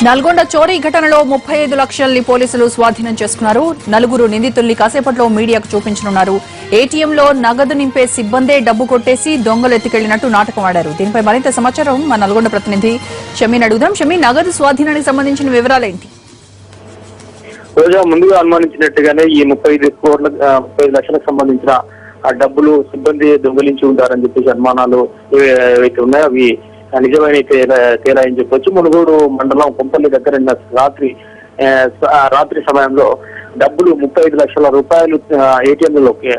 నల్గొండ చోరీ ఘటనలో 35 లక్షల్ని పోలీసులు స్వాధీనం చేసుకున్నారు. నలుగురు నిందితుల్ని కాసేపట్లో మీడియాకు చూపించనున్నారు. ఏటీఎంలో నగదు నింపే సిబ్బందే డబ్బు కొట్టేసి దొంగలు ఎత్తుకెళ్లినట్టు నాటకం ఆడారు. దీనిపై మరింత సమాచారం మా నల్గొండ ప్రతినిధి షమీన్ అడుగుదాం. షమీన్, నగదు స్వాధీనానికి సంబంధించిన వివరాలేంటి? రోజా ముందుగా అనుమానించినట్టుగానే ఈ 35 లక్షలకు సంబంధించిన ఆ డబ్బులు సిబ్బంది దొంగిలించి ఉంటారని చెప్పేసి అనుమానాలు ఏవైతే ఉన్నాయో అవి నిజమైన తేలాయని చెప్పొచ్చు. మునుగోడు మండలం కొంపల్లి దగ్గర రాత్రి సమయంలో డబ్బులు 35 లక్షల రూపాయలు ఏటీఎంలోకి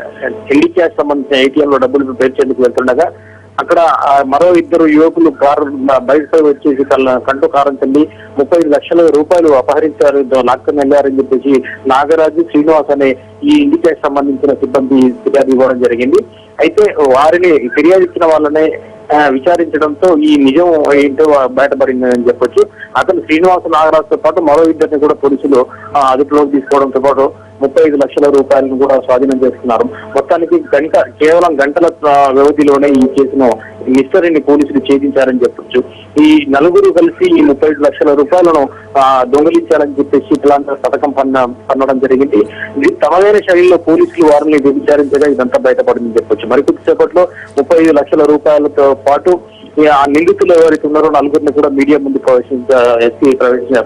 ఎల్డీ క్యాష్ సంబంధించిన ఏటీఎంలో డబ్బులు పేర్చేందుకు వెళ్తుండగా అక్కడ మరో ఇద్దరు యువకులు కారు బయటపై వచ్చేసి కంటూ కారం చెల్లి 35 లక్షల రూపాయలు అపహరించారు, లాక్కొని వెళ్లారని చెప్పేసి నాగరాజు, శ్రీనివాస్ అనే ఈ ఇండికేట్ సంబంధించిన సిబ్బంది ఫిర్యాదు ఇవ్వడం జరిగింది. అయితే వారిని ఫిర్యాదు ఇచ్చిన వాళ్ళనే విచారించడంతో ఈ నిజం ఏంటో బయటపడిందని చెప్పొచ్చు. అతను శ్రీనివాస నాగరాజుతో పాటు మరో ఇద్దరిని కూడా పోలీసులు అదుపులోకి తీసుకోవడంతో పాటు 35 లక్షల రూపాయలను కూడా స్వాధీనం చేసుకున్నారు. మొత్తానికి కేవలం గంటల వ్యవధిలోనే ఈ కేసును మిస్టరీని పోలీసులు ఛేదించారని చెప్పొచ్చు. ఈ నలుగురు కలిసి ఈ 35 లక్షల రూపాయలను దొంగిలించాలని చెప్పేసి ఇట్లాంటి పథకం పన్నడం జరిగింది. ఇది తమదైన శైలిలో పోలీసులు వారిని విచారించగా ఇదంతా బయటపడిందని చెప్పొచ్చు. మరికొద్దిసేపట్లో 35 లక్షల రూపాయలతో పాటు ఆ నిందితులు ఎవరైతే ఉన్నారో నలుగురిని కూడా మీడియా ముందు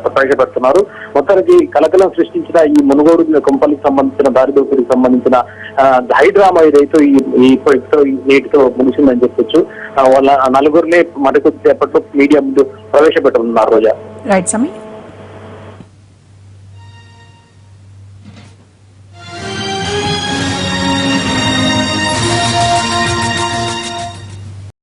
ప్రవేశపెడుతున్నారు. మొత్తానికి కలకలం సృష్టించిన ఈ మునుగోడు కొంపల్లికి సంబంధించిన దారి దోపిడీకి సంబంధించిన హైడ్రామా ఏదైతే నేటితో ముగిసిందని చెప్పొచ్చు. వాళ్ళ నలుగురిని మరికొద్దిసేపట్లో మీడియా ముందు ప్రవేశపెట్టనున్నారు. రోజా. రైట్ సమీ.